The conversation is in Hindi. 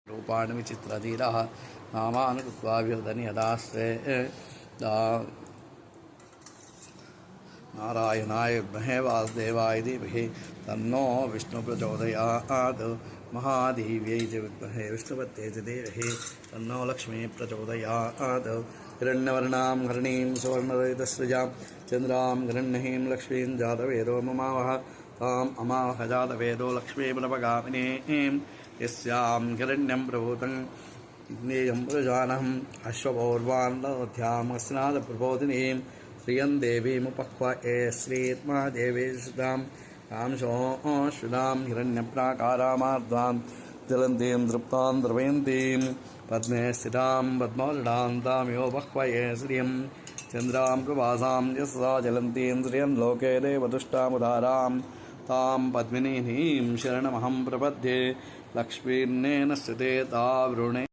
रूपाणि विचित्रधीरः नामानि कृत्वा विहृदनि यदास्ते नारायणाय विद्महे वासुदेवाय धीमहि तन्नो विष्णु प्रचोदयात् महादेव्यै च विद्महे विष्णुपत्यै च धीमहि तन्नो लक्ष्मी प्रचोदयात् हिरण्यवर्णां हरिणीं सुवर्णरहितसृजां चन्द्रां हिरण्यहीं लक्ष्मीं जातवेदो ममावह ताम् अमावह जातवेदो लक्ष्मीमुपगामिनीं यस्यां हिरण्यं प्रभूतं ज्ञेयं प्रजानहम् अश्वपौर्वान् दध्यामस्नादप्रबोधिनीं श्रियं देवीमुपह्वये श्रीर्महादेवी सुतां कांशोऽश्विनां हिरण्यप्राकारामार्द्वां ज्वलन्तीं तृप्तां द्रवयन्तीं पद्मे स्थितां पद्मोदडां तामिवोपह्वये श्रियं चन्द्रां प्रभासां यस्सा ज्वलन्तीं श्रियं लोके देवदुष्टामुदारां तां पद्मिनीं शरणमहं प्रपद्ये लक्ष्मीर्नेन स्थिते तावृणे।